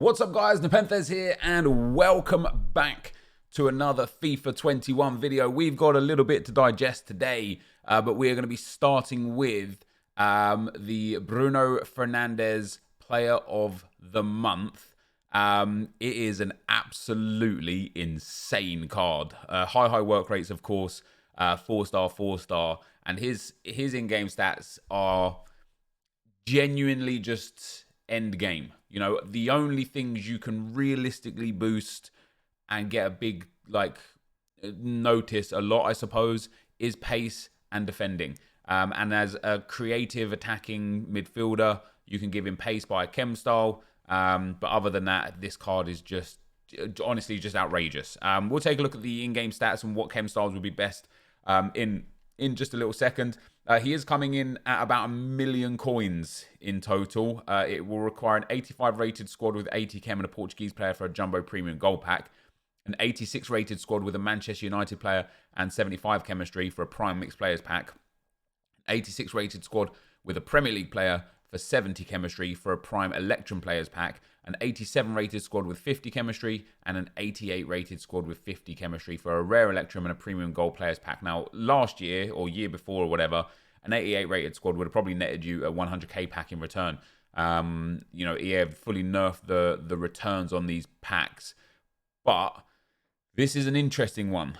What's up guys, NepentheZ here and welcome back to another FIFA 21 video. We've got a little bit to digest today, but we are going to be starting with the Bruno Fernandes Player of the Month. It is an absolutely insane card. High work rates, of course, 4-star, 4-star, and his in-game stats are genuinely just end game. You know, the only things you can realistically boost and get a big, notice a lot, I suppose, is pace and defending. And as a creative attacking midfielder, you can give him pace by a chem style. But other than that, this card is just, honestly, just outrageous. We'll take a look at the in-game stats and what chem styles would be best in just a little second. He is coming in at about 1 million coins in total. It will require an 85 rated squad with 80 chem and a Portuguese player for a jumbo premium gold pack, an 86 rated squad with a Manchester United player and 75 chemistry for a prime mixed players pack, an 86 rated squad with a Premier League player for 70 chemistry for a prime Electrum players pack, an 87 rated squad with 50 chemistry, and an 88 rated squad with 50 chemistry for a rare Electrum and a premium gold players pack. Now, last year or year before or whatever, an 88 rated squad would have probably netted you a 100k pack in return. You know, EA have fully nerfed the returns on these packs, but this is an interesting one.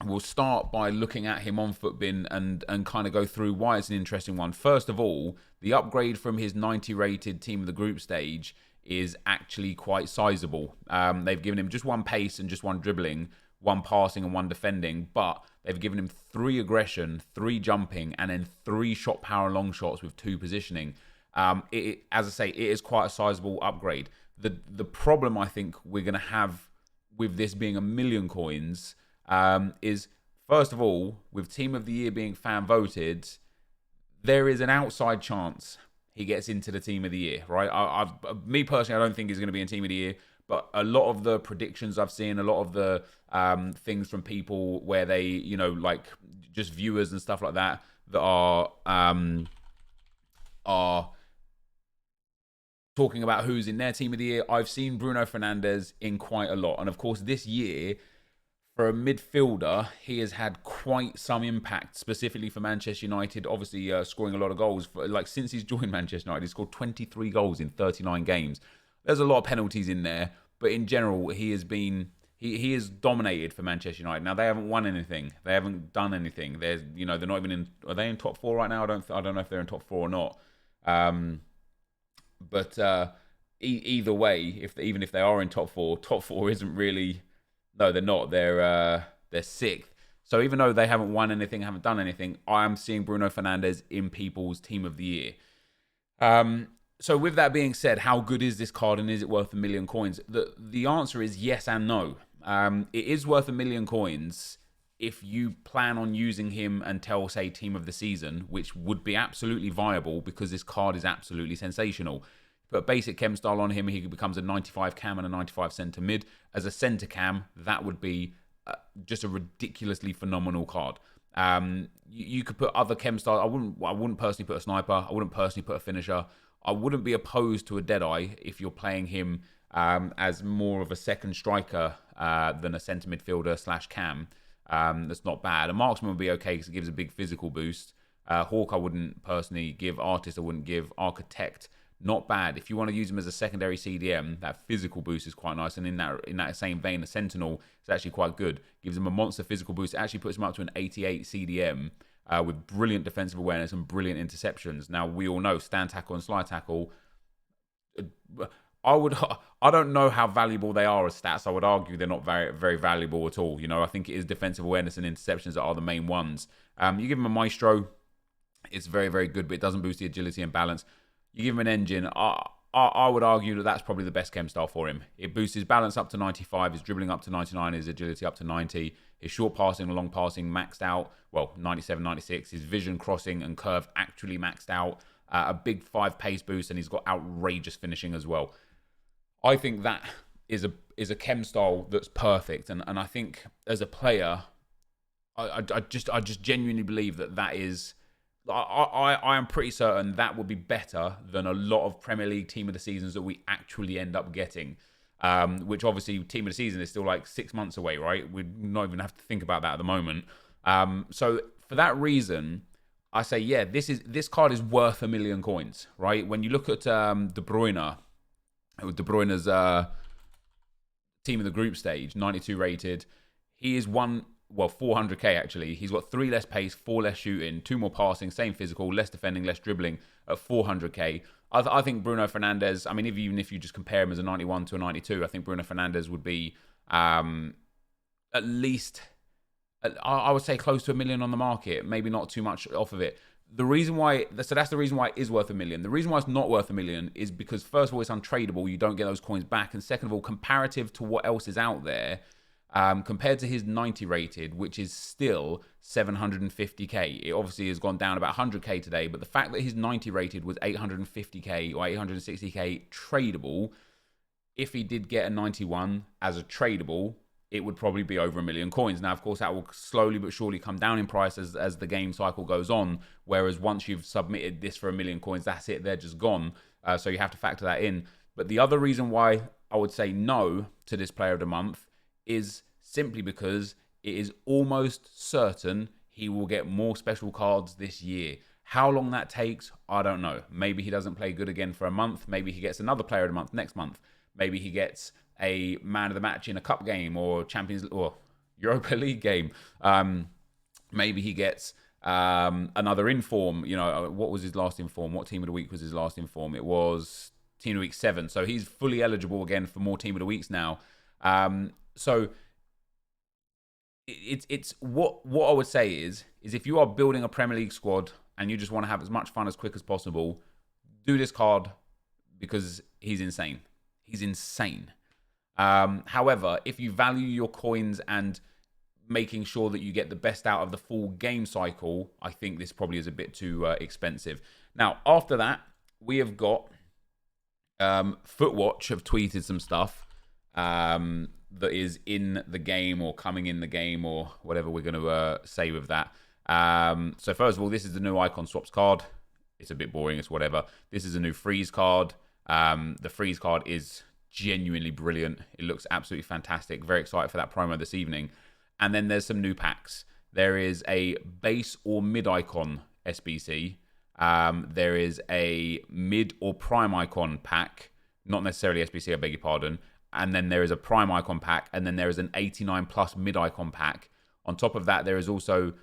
We'll start by looking at him on Footbin and kind of go through why it's an interesting one. First of all, the upgrade from his 90 rated team of the group stage is actually quite sizable. They've given him just 1 pace and just 1 dribbling, 1 passing and 1 defending, but they've given him 3 aggression, 3 jumping, and then 3 shot power long shots with 2 positioning. As I say, it is quite a sizable upgrade. The problem I think we're going to have with this being 1 million coins is, first of all, with Team of the Year being fan voted, there is an outside chance he gets into the Team of the Year, right? Me personally, I don't think he's going to be in Team of the Year, but a lot of the predictions I've seen, a lot of the things from people where they, you know, like just viewers and stuff like that, that are talking about who's in their Team of the Year. I've seen Bruno Fernandes in quite a lot. And of course, this year, for a midfielder, he has had quite some impact, specifically for Manchester United, obviously scoring a lot of goals. Since he's joined Manchester United, he's scored 23 goals in 39 games. There's a lot of penalties in there, but in general, he has been... He is dominated for Manchester United. Now, they haven't won anything. They haven't done anything. They're not even in... Are they in top 4 right now? I don't know if they're in top 4 or not. Either way, even if they are in top 4 isn't really... No, they're not. They're 6th. So even though they haven't won anything, haven't done anything, I am seeing Bruno Fernandes in people's Team of the Year. So with that being said, how good is this card and is it worth 1 million coins? The answer is yes and no. It is worth 1 million coins if you plan on using him until, say, Team of the Season, which would be absolutely viable because this card is absolutely sensational. Put a basic chem style on him, he becomes a 95 cam and a 95 centre mid. As a centre cam, that would be just a ridiculously phenomenal card. You could put other chem styles. I wouldn't personally put a sniper. I wouldn't personally put a finisher. I wouldn't be opposed to a Deadeye if you're playing him as more of a second striker than a centre midfielder / cam. That's not bad. A marksman would be okay because it gives a big physical boost. Hawk I wouldn't personally give. Artist I wouldn't give. Architect, not bad. If you want to use him as a secondary CDM, that physical boost is quite nice. And in that same vein, a Sentinel is actually quite good. Gives him a monster physical boost. It actually puts him up to an 88 CDM with brilliant defensive awareness and brilliant interceptions. Now, we all know stand tackle and slide tackle. I don't know how valuable they are as stats. I would argue they're not very, very valuable at all. You know, I think it is defensive awareness and interceptions that are the main ones. You give him a Maestro, it's very, very good, but it doesn't boost the agility and balance. You give him an engine, I would argue that that's probably the best chem style for him. It boosts his balance up to 95, his dribbling up to 99, his agility up to 90, his short passing and long passing maxed out, well, 97, 96, his vision, crossing and curve actually maxed out, a big 5 pace boost, and he's got outrageous finishing as well. I think that is a chem style that's perfect, and I think as a player, I just genuinely believe that is... I am pretty certain that would be better than a lot of Premier League team of the seasons that we actually end up getting. Which obviously team of the season is still like 6 months away, right? We not even have to think about that at the moment. So for that reason, I say, yeah, this card is worth 1 million coins, right? When you look at De Bruyne's team of the group stage, 92 rated, he is 400k actually. He's got 3 less pace, 4 less shooting, 2 more passing, same physical, less defending, less dribbling at 400k. I think Bruno Fernandes, I mean, even if you just compare him as a 91 to a 92, I think Bruno Fernandes would be at least, I would say, close to 1 million on the market, maybe not too much off of it. The reason why, so that's the reason why it is worth 1 million. The reason why it's not worth 1 million is because, first of all, it's untradeable. You don't get those coins back. And second of all, comparative to what else is out there, compared to his 90 rated, which is still 750k. It obviously has gone down about 100k today, but the fact that his 90 rated was 850k or 860k tradable, if he did get a 91 as a tradable, it would probably be over 1 million coins. Now, of course, that will slowly but surely come down in price as the game cycle goes on, whereas once you've submitted this for 1 million coins, that's it, they're just gone. So you have to factor that in. But the other reason why I would say no to this player of the month is simply because it is almost certain he will get more special cards this year. How long that takes, I don't know. Maybe he doesn't play good again for a month. Maybe he gets another player of the month next month. Maybe he gets a man of the match in a cup game or Champions or Europa League game. Maybe he gets another inform. You know, what was his last inform? What team of the week was his last inform? It was team of the week 7. So he's fully eligible again for more team of the weeks now. So it's what I would say is if you are building a Premier League squad and you just want to have as much fun as quick as possible, do this card because he's insane. He's insane. However, if you value your coins and making sure that you get the best out of the full game cycle, I think this probably is a bit too expensive. Now, after that, we have got Footwatch have tweeted some stuff that is in the game or coming in the game or whatever we're going to say with that. So first of all, this is the new icon swaps card. It's a bit boring, it's whatever. This is a new freeze card. The freeze card is genuinely brilliant. It looks absolutely fantastic. Very excited for that promo this evening. And then there's some new packs. There is a base or mid icon SBC. There is a mid or prime icon pack. Not necessarily SBC, I beg your pardon. And then there is a prime icon pack. And then there is an 89 plus mid icon pack. On top of that, there is also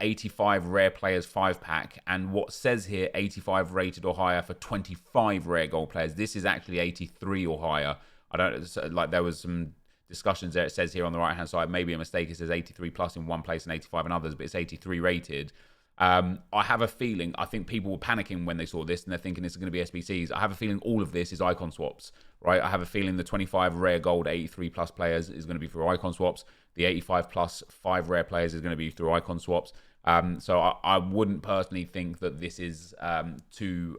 85 rare players 5 pack, and what says here 85 rated or higher for 25 rare gold players. This is actually 83 or higher. I don't like, there was some discussions there. It says here on the right hand side, maybe a mistake, it says 83 plus in one place and 85 in others, but it's 83 rated. I have a feeling, I think people were panicking when they saw this and they're thinking this is going to be SBCs. I have a feeling all of this is icon swaps, right? I have a feeling the 25 rare gold 83 plus players is going to be through icon swaps. The 85 plus 5 rare players is going to be through icon swaps. So I wouldn't personally think that this is too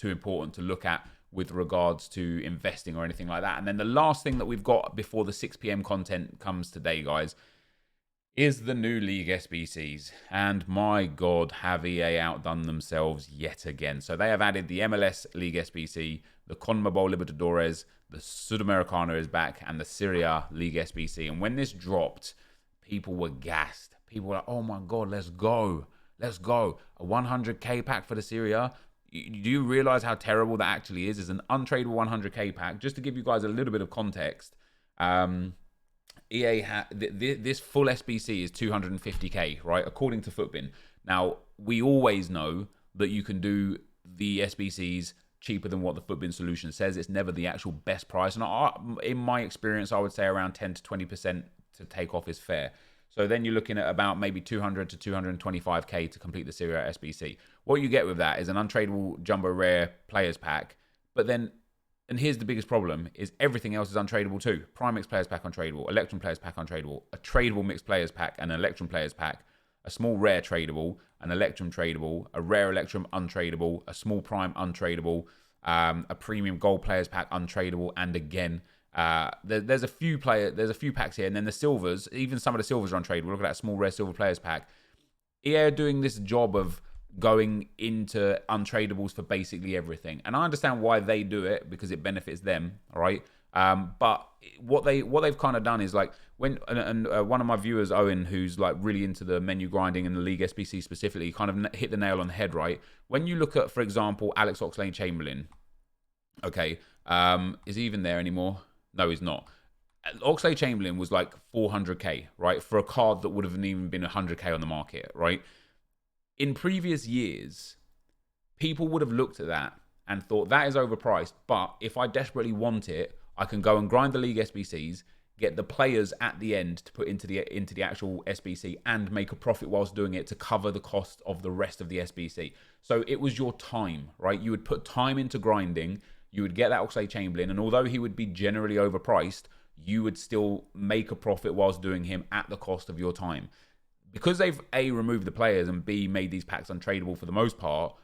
important to look at with regards to investing or anything like that. And then the last thing that we've got before the 6 p.m. content comes today, guys, is the new League SBCs. And my God, have EA outdone themselves yet again. So they have added the MLS League SBC, the CONMEBOL Libertadores, the Sudamericana is back, and the Serie A League SBC. And when this dropped, people were gassed. People were like, oh my God, let's go. Let's go. A 100k pack for the Serie A. Do you realize how terrible that actually is? It's an untradeable 100k pack. Just to give you guys a little bit of context, EA this full SBC is 250k, right? According to Footbin. Now, we always know that you can do the SBCs cheaper than what the Footbin solution says. It's never the actual best price. And in my experience, I would say around 10 to 20% to take off is fair. So then you're looking at about maybe 200 to 225k to complete the Serie A SBC. What you get with that is an untradeable jumbo rare players pack, but then, and here's the biggest problem, is everything else is untradeable too. Prime Mixed Players Pack untradeable, Electrum Players Pack untradeable, a tradable Mixed Players Pack and an Electrum Players Pack, a small rare tradable, an Electrum tradable, a rare Electrum untradeable, a small Prime untradeable, a premium Gold Players Pack untradeable, and again, there's a few packs here, and then the silvers, even some of the silvers are untradeable. Look at that small rare silver players pack. EA are doing this job of going into untradables for basically everything. And I understand why they do it, because it benefits them, all right? But what they've kind of done is like one of my viewers, Owen, who's like really into the menu grinding and the League SBC specifically, kind of hit the nail on the head, right? When you look at, for example, Alex Oxlade-Chamberlain, okay, is he even there anymore? No, he's not. Oxlade-Chamberlain was like 400k, right, for a card that would have even been 100k on the market, right? In previous years, people would have looked at that and thought that is overpriced, but if I desperately want it, I can go and grind the League SBCs, get the players at the end to put into the actual SBC and make a profit whilst doing it to cover the cost of the rest of the SBC. So it was your time, right? You would put time into grinding, you would get that Oxlade-Chamberlain, and although he would be generally overpriced, you would still make a profit whilst doing him at the cost of your time. Because they've A, removed the players, and B, made these packs untradeable for the most part,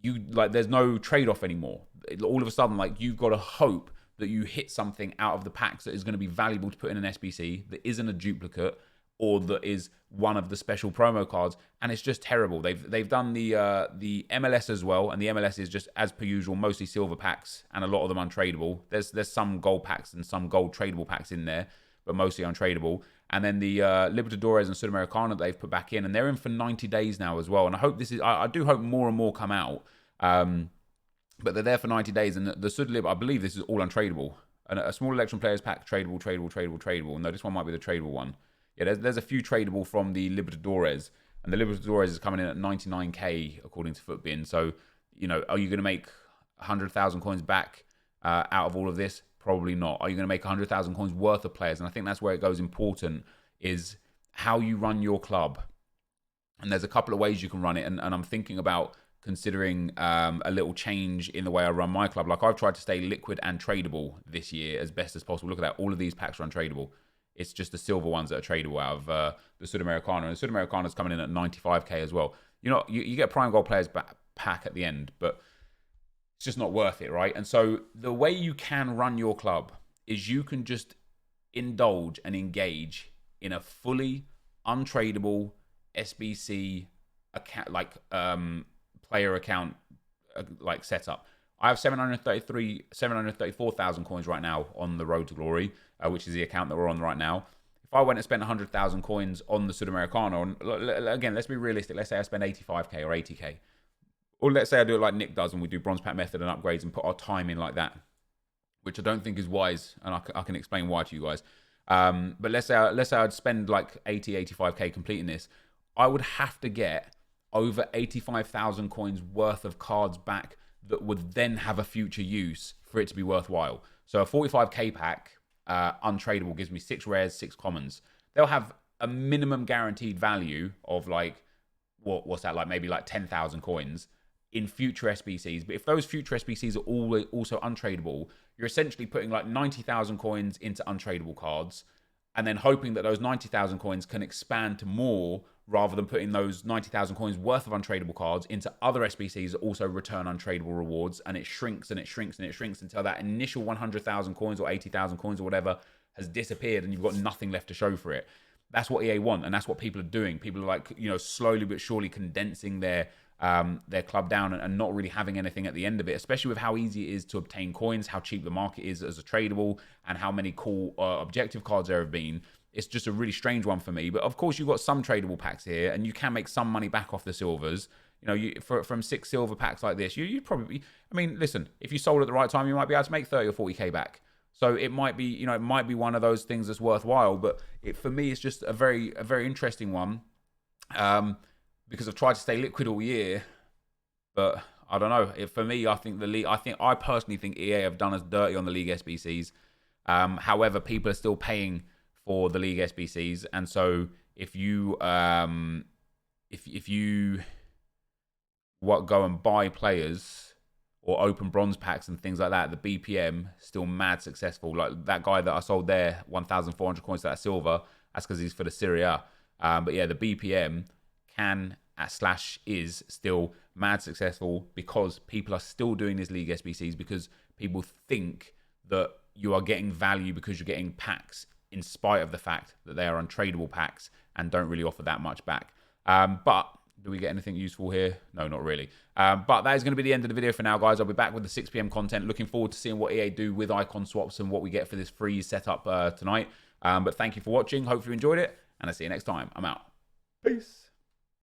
there's no trade-off anymore. All of a sudden, like, you've got to hope that you hit something out of the packs that is going to be valuable to put in an SBC, that isn't a duplicate, or that is one of the special promo cards, and it's just terrible. They've done the MLS as well, and the MLS is just, as per usual, mostly silver packs, and a lot of them untradeable. There's some gold packs and some gold tradable packs in there, but mostly untradeable. And then the Libertadores and Sudamericana that they've put back in, and they're in for 90 days now as well. And I hope I do hope more and more come out, but they're there for 90 days. And the Sudlib, I believe this is all untradeable. And a small election players pack, tradable. No, this one might be the tradable one. Yeah, there's a few tradable from the Libertadores, and the Libertadores is coming in at 99k according to Footbin. So, you know, are you going to make 100,000 coins back out of all of this? Probably not. Are you going to make 100,000 coins worth of players? And I think that's where it goes important, is how you run your club. And there's a couple of ways you can run it. And I'm thinking about considering a little change in the way I run my club. Like, I've tried to stay liquid and tradable this year as best as possible. Look at that. All of these packs are untradeable. It's just the silver ones that are tradable out of the Sudamericana. And the Sudamericana is coming in at 95k as well. You get prime gold players pack at the end, but it's just not worth it, right? And so the way you can run your club is you can just indulge and engage in a fully untradeable SBC account, like player account, like setup. I have 734,000 coins right now on the Road to Glory, which is the account that we're on right now. If I went and spent 100,000 coins on the Sudamericana, and again, let's be realistic. Let's say I spend 85k or 80k. Or let's say I do it like Nick does, and we do bronze pack method and upgrades and put our time in like that, which I don't think is wise, and I can explain why to you guys. But let's say I'd spend like 85k completing this. I would have to get over 85,000 coins worth of cards back that would then have a future use for it to be worthwhile. So a 45k pack, untradeable, gives me 6 rares, 6 commons. They'll have a minimum guaranteed value of like, what's that, like maybe like 10,000 coins in future SBCs. But if those future SBCs are also untradeable, you're essentially putting like 90,000 coins into untradeable cards, and then hoping that those 90,000 coins can expand to more, rather than putting those 90,000 coins worth of untradeable cards into other SBCs that also return untradeable rewards. And it shrinks and it shrinks and it shrinks until that initial 100,000 coins or 80,000 coins or whatever has disappeared, and you've got nothing left to show for it. That's what EA want, and that's what people are doing. People are like, slowly but surely condensing their club down and not really having anything at the end of it, especially with how easy it is to obtain coins, how cheap the market is as a tradable, and how many cool objective cards there have been. It's just a really strange one for me. But of course, you've got some tradable packs here, and you can make some money back off the silvers. From 6 silver packs like this, you'd probably, listen, if you sold at the right time, you might be able to make 30 or 40k back. So it might be, it might be one of those things that's worthwhile. But for me, it's just a very interesting one. Because I've tried to stay liquid all year, but I don't know. For me, I personally think EA have done us dirty on the League SBCs. However, people are still paying for the League SBCs, and so if you go and buy players or open bronze packs and things like that, the BPM still mad successful. Like that guy that I sold there, 1,400 coins to that silver. That's because he's for the Serie A. But yeah, the BPM is still mad successful because people are still doing these League SBCs, because people think that you are getting value because you're getting packs, in spite of the fact that they are untradeable packs and don't really offer that much back. But Do we get anything useful here? No, not really. But that is going to be the end of the video for now, guys. I'll be back with the 6 p.m. content. Looking forward to seeing what EA do with icon swaps and what we get for this free setup tonight. But thank you for watching. Hopefully you enjoyed it, and I'll see you next time. I'm out. Peace.